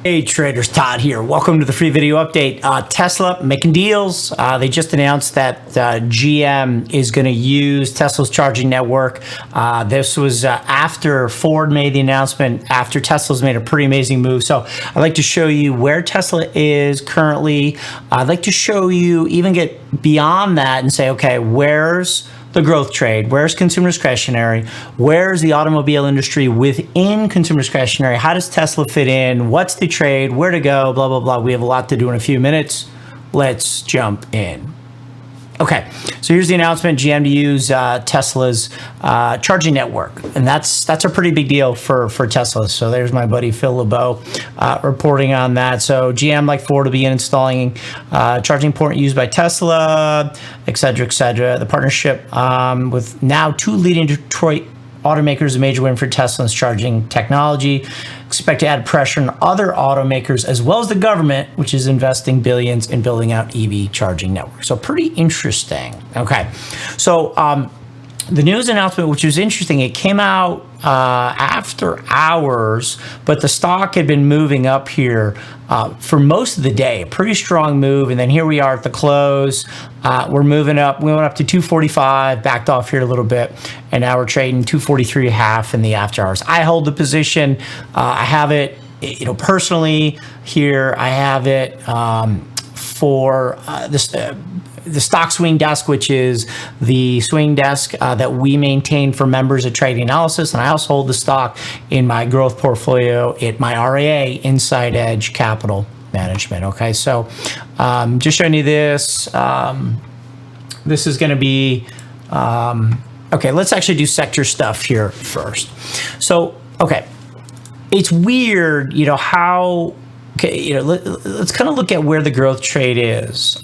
Hey traders, Todd here. Welcome to the free video update. Tesla making deals. They just announced that GM is going to use Tesla's charging network. This was after Ford made the announcement, after Tesla's made a pretty amazing move. So I'd like to show you where Tesla is currently. I'd like to show you, even get beyond that and say, okay, where's the growth trade? Where's consumer discretionary? Where's the automobile industry within consumer discretionary? How does Tesla fit in? What's the trade? Where to go? Blah, blah, blah. We have a lot to do in a few minutes. Let's jump in. Okay, so here's the announcement: GM to use Tesla's charging network, and that's a pretty big deal for Tesla. So there's my buddy Phil LeBeau reporting on that. So GM, like Ford, will begin installing charging port used by Tesla, et cetera, et cetera. The partnership with now two leading Detroit automakers, a major win for Tesla's charging technology. Expect to add pressure on other automakers as well as the government, which is investing billions in building out EV charging networks. So pretty interesting. Okay, so the news announcement, which was interesting, it came out after hours, but the stock had been moving up here for most of the day. A pretty strong move, and then here we are at the close. We're moving up. We went up to 245, backed off here a little bit, and now we're trading 243.5 in the after hours. I hold the position. I have it, personally here. I have it for the stock swing desk, which is the swing desk that we maintain for members of Trading Analysis, and I also hold the stock in my growth portfolio at my RIA, Inside Edge Capital Management. Okay, so just showing you this. This is going to be okay. Let's actually do sector stuff here first. So okay, it's weird, how. Okay, let's kind of look at where the growth trade is.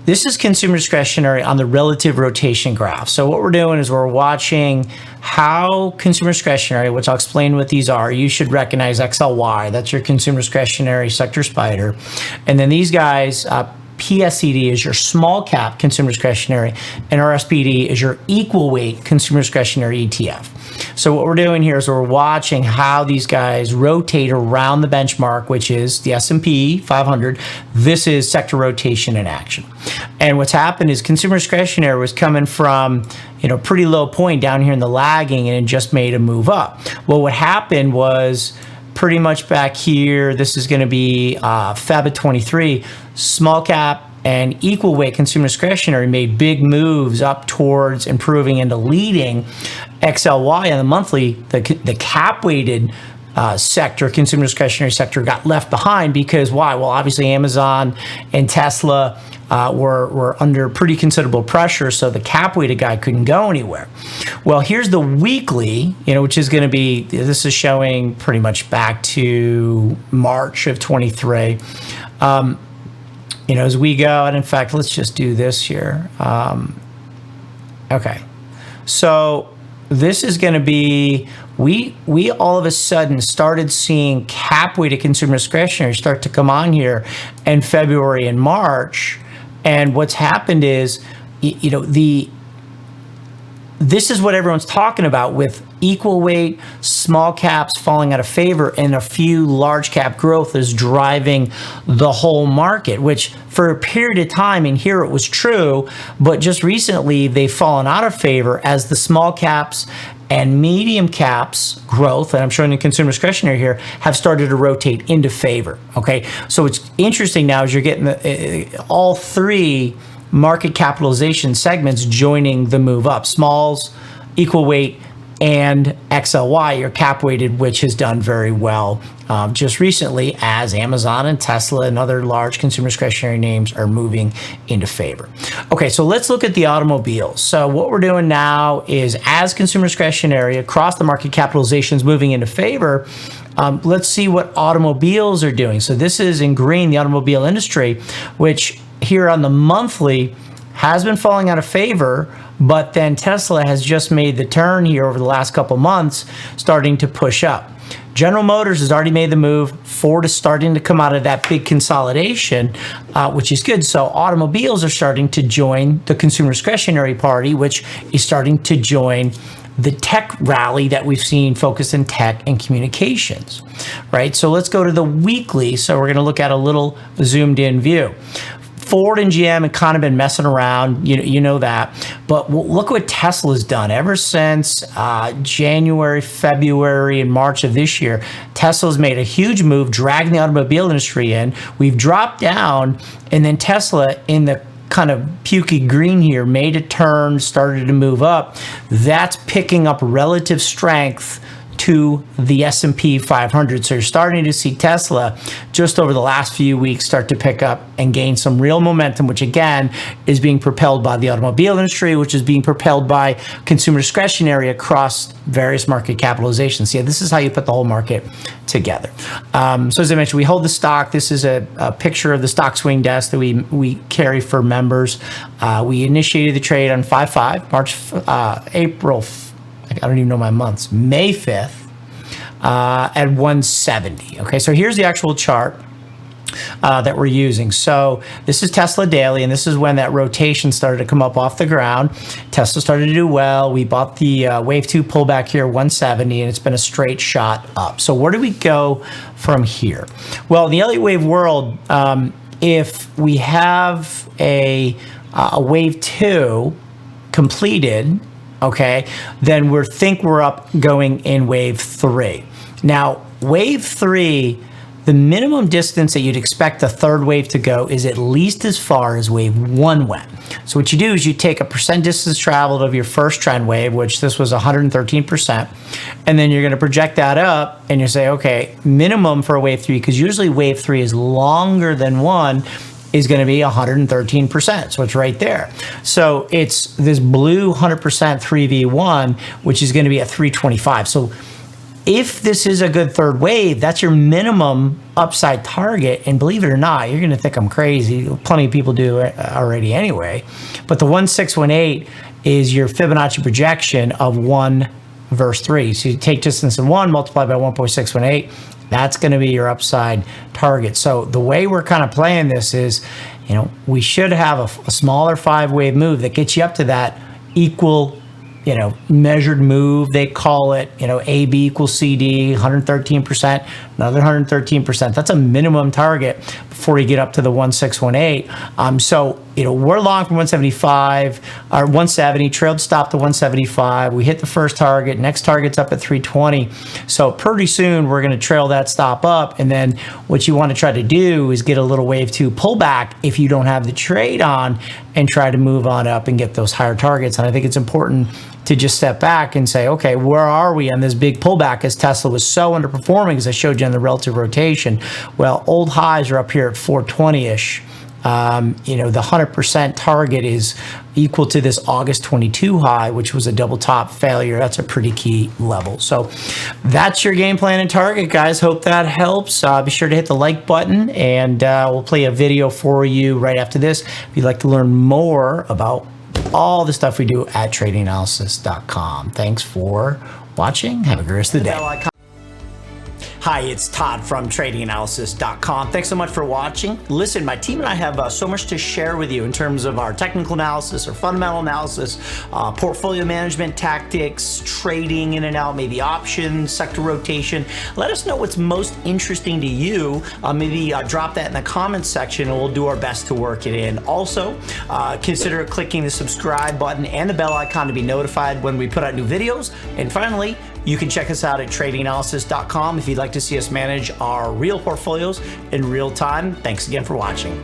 This is consumer discretionary on the relative rotation graph. So what we're doing is we're watching how consumer discretionary, which I'll explain what these are. You should recognize XLY. That's your consumer discretionary sector spider. And then these guys, PSCD is your small cap consumer discretionary, and RSPD is your equal weight consumer discretionary ETF. So what we're doing here is we're watching how these guys rotate around the benchmark, which is the S&P 500. This is sector rotation in action. And what's happened is consumer discretionary was coming from, pretty low point down here in the lagging, and it just made a move up. Well, what happened was pretty much back here, this is going to be Feb of 23, small cap and equal weight consumer discretionary made big moves up towards improving into leading. XLY on the monthly, the cap weighted sector, consumer discretionary sector, got left behind because why? Well, obviously Amazon and Tesla were under pretty considerable pressure, so the cap weighted guy couldn't go anywhere. Well, here's the weekly, which is going to be, this is showing pretty much back to March of 23. As we go, and in fact, let's just do this here. Okay, so this is going to be, we all of a sudden started seeing cap weighted consumer discretionary start to come on here in February and March. And what's happened is, this is what everyone's talking about with equal weight, small caps falling out of favor, and a few large cap growth is driving the whole market, which for a period of time, and here it was true, but just recently they've fallen out of favor as the small caps and medium caps growth, and I'm showing the consumer discretionary here, have started to rotate into favor. Okay, so it's interesting now as you're getting all three market capitalization segments joining the move up: smalls, equal weight, and XLY, your cap weighted, which has done very well just recently as Amazon and Tesla and other large consumer discretionary names are moving into favor. Okay, so let's look at the automobiles. So what we're doing now is, as consumer discretionary across the market capitalization is moving into favor, let's see what automobiles are doing. So this is in green, the automobile industry, which here on the monthly has been falling out of favor, but then Tesla has just made the turn here over the last couple months, starting to push up. General Motors has already made the move. Ford is starting to come out of that big consolidation, which is good. So automobiles are starting to join the consumer discretionary party, which is starting to join the tech rally that we've seen focused in tech and communications, right? So let's go to the weekly. So we're going to look at a little zoomed in view. Ford and GM have kind of been messing around, you know that. But look what Tesla's done ever since January, February, and March of this year. Tesla's made a huge move, dragging the automobile industry in. We've dropped down, and then Tesla in the kind of pukey green here made a turn, started to move up. That's picking up relative strength to the S&P 500. So you're starting to see Tesla just over the last few weeks start to pick up and gain some real momentum, which again is being propelled by the automobile industry, which is being propelled by consumer discretionary across various market capitalizations. Yeah, this is how you put the whole market together. So as I mentioned, we hold the stock. This is a picture of the stock swing desk that we carry for members. We initiated the trade on 5/5, April, I don't even know my months, May 5th at 170. Okay, so here's the actual chart that we're using. So this is Tesla daily, and this is when that rotation started to come up off the ground. Tesla started to do well. We bought the wave 2 pullback here, 170, and it's been a straight shot up. So where do we go from here? Well, in the Elliott wave world, if we have a wave 2 completed, okay, then we're up going in wave 3. Now, wave 3, the minimum distance that you'd expect the third wave to go is at least as far as wave 1 went. So what you do is you take a percent distance traveled of your first trend wave, which this was 113%, and then you're going to project that up, and you say, okay, minimum for wave 3, because usually wave 3 is longer than 1, is going to be 113%. So it's right there. So it's this blue 100% 3v1, which is going to be at 325. So if this is a good third wave, that's your minimum upside target. And believe it or not, you're going to think I'm crazy. Plenty of people do it already anyway. But the 1618 is your Fibonacci projection of 1 verse 3. So you take distance in 1, multiply by 1.618. That's going to be your upside target. So the way we're kind of playing this is, we should have a smaller 5-wave move that gets you up to that equal, measured move, they call it, AB equals CD, 113%, another 113%. That's a minimum target before you get up to the 1618. So, we're long from 175 or 170, trailed stop to 175. We hit the first target, next target's up at 320. So pretty soon we're going to trail that stop up. And then what you want to try to do is get a little wave 2 pullback if you don't have the trade on, and try to move on up and get those higher targets. And I think it's important to just step back and say, okay, where are we on this big pullback, as Tesla was so underperforming, as I showed you on the relative rotation? Well, old highs are up here at 420-ish. The 100% target is equal to this August 22 high, which was a double top failure. That's a pretty key level. So that's your game plan and target, guys. Hope that helps. Be sure to hit the like button, and we'll play a video for you right after this if you'd like to learn more about all the stuff we do at tradinganalysis.com. Thanks for watching. Have a great rest of the day. Hi, it's Todd from tradinganalysis.com. Thanks so much for watching. Listen, my team and I have so much to share with you in terms of our technical analysis, our fundamental analysis, portfolio management tactics, trading in and out, maybe options, sector rotation. Let us know what's most interesting to you. Maybe drop that in the comments section, and we'll do our best to work it in. Also, consider clicking the subscribe button and the bell icon to be notified when we put out new videos. And finally, you can check us out at tradinganalysis.com if you'd like to see us manage our real portfolios in real time. Thanks again for watching.